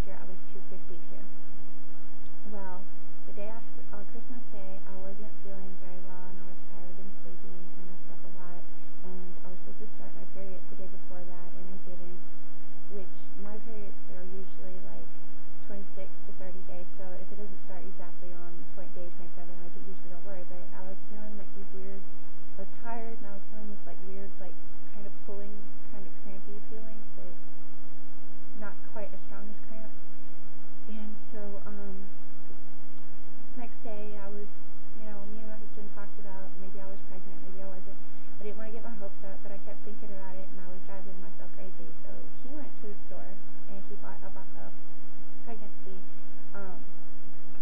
year I was 252. Well, the day after, on Christmas Day, I wasn't feeling very well, and I was tired and sleepy, and I slept a lot, and I was supposed to start my period the day before that, and I didn't, which my periods are usually like 26 to 30 days, so if it doesn't start exactly on day 27, I usually don't worry, but I was feeling like these weird, I was tired, and I was feeling this like weird, like kind of pulling, kind of crampy feelings, but not quite as strong as cramps. And so next day I was, me and my husband talked about maybe I was pregnant, maybe I wasn't. I didn't want to get my hopes up, but I kept thinking about it, and I was driving myself crazy. So he went to the store and he bought a pregnancy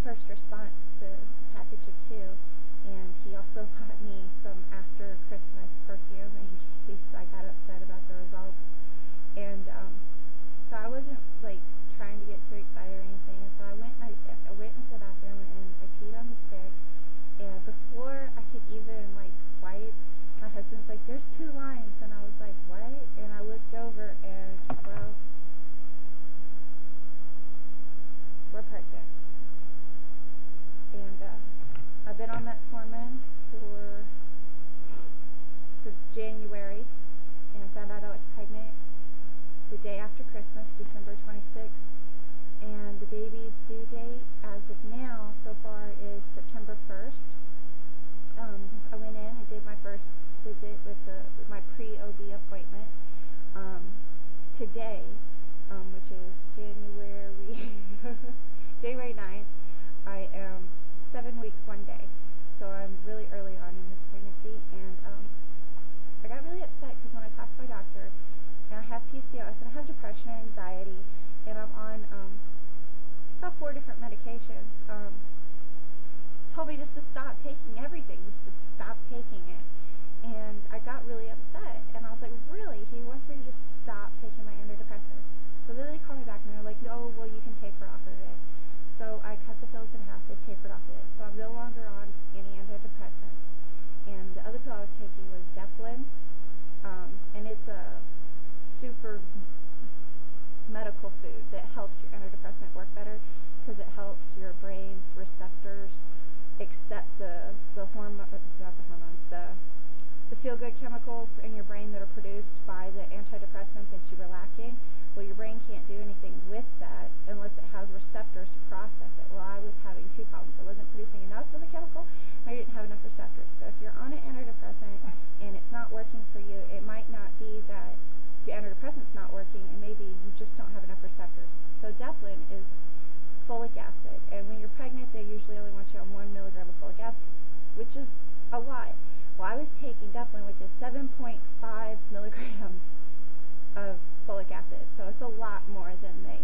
first response, the package of 2, and he also bought me some after Christmas perfume in case I got upset about the results. And so I wasn't like trying to get too excited or anything, and so I went into the bathroom and I peed on the stick, and before I could even like wipe, my husband's like, "There's 2 lines," and I was like, "What?" And I looked over, and well, we're pregnant. And I've been on Metformin since January, and I found out I was pregnant the day after Christmas, December 26th, and the baby's due date as of now so far is September 1st. I went in and did my first visit with my pre-OB appointment today, which is January 9th. I am 7 weeks 1 day, so I'm really early on in this pregnancy, and I got really upset because when I talked to my doctor, and I have PCOS, and I have depression and anxiety, and I'm on about 4 different medications. Told me just to stop taking everything, just to stop taking it. And I got really upset, and I was like, really? He wants me to just stop taking my antidepressants. So then they called me back, and they're like, no, well, you can taper off of it. So I cut the pills in half, I tapered off of it. So I'm no longer on any antidepressants. And the other pill I was taking was Deflin, and it's a super medical food that helps your antidepressant work better because it helps your brain's receptors accept the feel-good chemicals in your brain that are produced by the antidepressant that you were lacking. Well, your brain can't do anything with that unless it has receptors to process it. Well, I was having 2 problems. I wasn't producing enough of the chemical, and I didn't have enough receptors. So if you're on an antidepressant and it's not working for you, it might not be that the antidepressant's not working, and maybe you just don't have enough receptors. So Deflin is folic acid, and when you're pregnant, they usually only want you on 1 milligram of folic acid, which is a lot. Well, I was taking Deflin, which is 7.5 milligrams of folic acid, so it's a lot more than they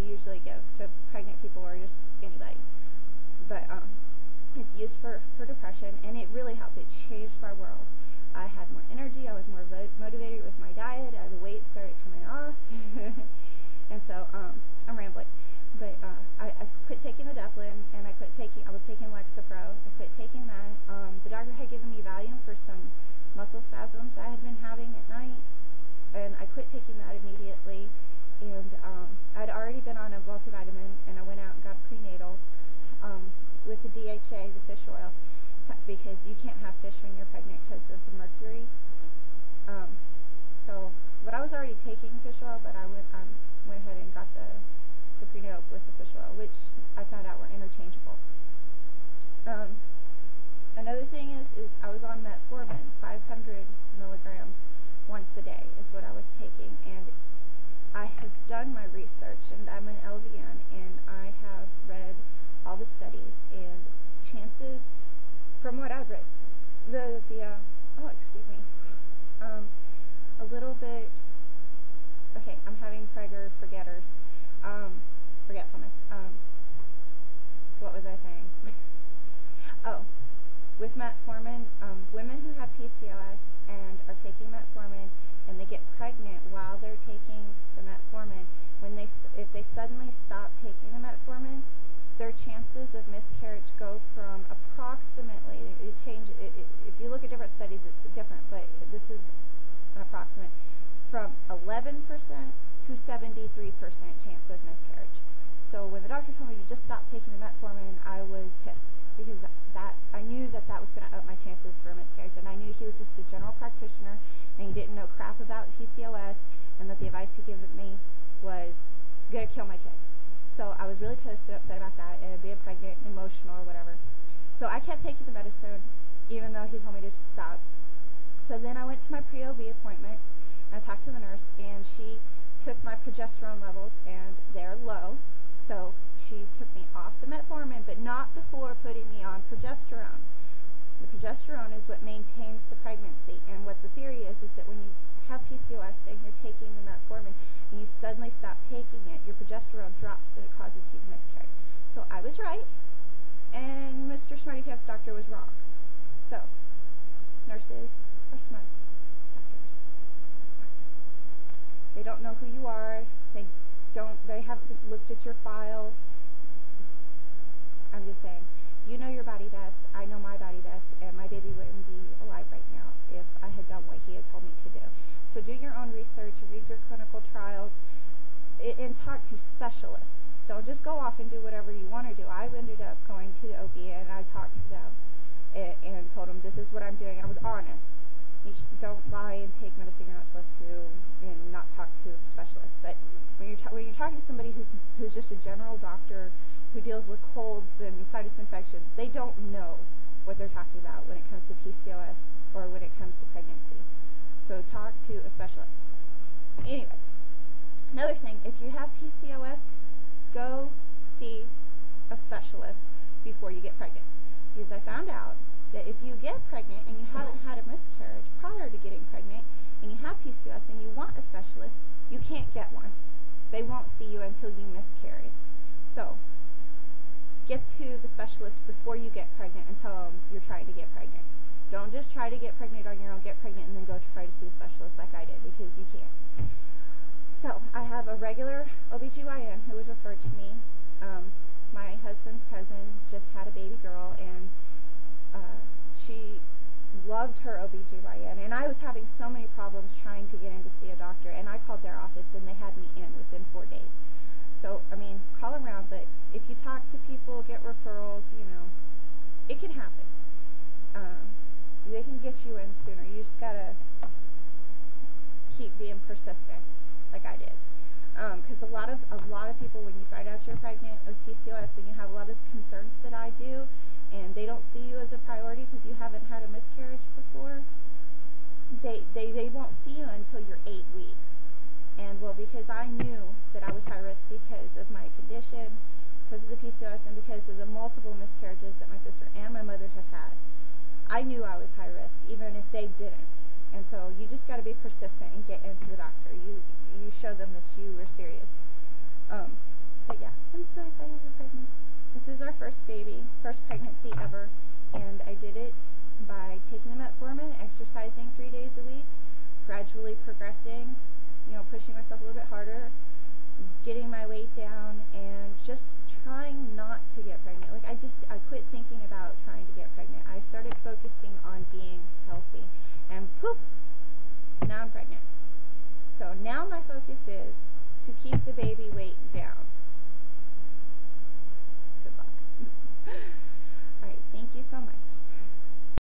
usually give to pregnant people or just anybody. But it's used for depression, and it really helped. It changed my world. I had more energy. I was more motivated with my diet. The weight started coming off, and so I'm rambling. But I quit taking the Deflin, and I was taking Lexapro. I quit taking that. The doctor had given me Valium for some muscle spasms I had been having at night, and I quit taking that immediately. And I'd already been on a multivitamin, and I went out and got prenatals with the DHA, the fish oil, because you can't have fish when you're pregnant because of the mercury. But I was already taking fish oil, but I went ahead and got the prenatals with the fish oil, which I found out were interchangeable. Another thing is I was on Metformin, 500 milligrams once a day is what I was taking, and I have done my research, and I'm an LVN, and I have read all the studies, and chances, from what I've read, a little bit, okay, I'm having forgetfulness. What was I saying? Oh, with Metformin, women who have PCOS and are taking Metformin and they get pregnant while they're taking the Metformin, if they suddenly stop taking the Metformin, their chances of miscarriage go from approximately, if you look at different studies it's different, but this is an approximate, from 11% to 73% chance of doctor told me to just stop taking the metformin, I was pissed because I knew that was going to up my chances for a miscarriage, and I knew he was just a general practitioner and he didn't know crap about PCOS, and that the advice he gave me was going to kill my kid. So I was really pissed and upset about that, and being pregnant, emotional, or whatever. So I kept taking the medicine, even though he told me to stop. So then I went to my pre-OB appointment, and I talked to the nurse, and she took my progesterone levels, and they're low. So she took me off the metformin, but not before putting me on progesterone. The progesterone is what maintains the pregnancy, and what the theory is that when you have PCOS and you're taking the metformin and you suddenly stop taking it, your progesterone drops and it causes you to miscarry. So I was right, and Mr. Smarty Pants doctor was wrong. So nurses are smart. Doctors are so smart. They don't know who you are. They haven't looked at your file. I'm just saying, you know your body best, I know my body best, and my baby wouldn't be alive right now if I had done what he had told me to do. So do your own research, read your clinical trials, and talk to specialists. Don't just go off and do whatever you want to do. I ended up going to the OB, and I talked to them and told them this is what I'm doing, and I was honest. You don't lie and take medicine you're not supposed to, and not talk to specialists. But when you're talking to somebody who's just a general doctor who deals with colds and sinus infections, they don't know what they're talking about when it comes to PCOS or when it comes to pregnancy. So talk to a specialist. Anyways, another thing, if you have PCOS, go see a specialist before you get pregnant. Because I found out that if you get pregnant and you haven't had a miscarriage prior to getting pregnant, and you have PCOS and you want a specialist, you can't get one. They won't see you until you miscarry. So get to the specialist before you get pregnant and tell them you're trying to get pregnant. Don't just try to get pregnant on your own, get pregnant, and then go to try to see a specialist like I did, because you can't. So I have a regular OBGYN who was referred to me. My husband's cousin just had a baby girl, and she loved her OBGYN, and I was having so many problems trying to get in to see a doctor, and I called their office, and they had me in within 4 days. So, I mean, call around, but if you talk to people, get referrals, you know, it can happen. They can get you in sooner. You just gotta keep being persistent, like I did. Because a lot of people, when you find out you're pregnant with PCOS and you have a lot of concerns that I do, and they don't see you as a priority because you haven't had a miscarriage before, they won't see you until you're 8 weeks. And well, because I knew that I was high risk because of my condition, because of the PCOS, and because of the multiple miscarriages that my sister and my mother have had, I knew I was high risk, even if they didn't. And so you just got to be persistent and get into the doctor. You show them that you were serious. But yeah, I'm so excited we're pregnant. This is our first baby, first pregnancy ever, and I did it by taking the metformin, exercising 3 days a week, gradually progressing, you know, pushing myself a little bit harder, getting my weight down, and just trying not to get pregnant. Like I quit thinking about trying to get pregnant. I started focusing on being healthy, and poof, now I'm pregnant. So now my focus is to keep the baby weight down. Good luck. Alright, thank you so much.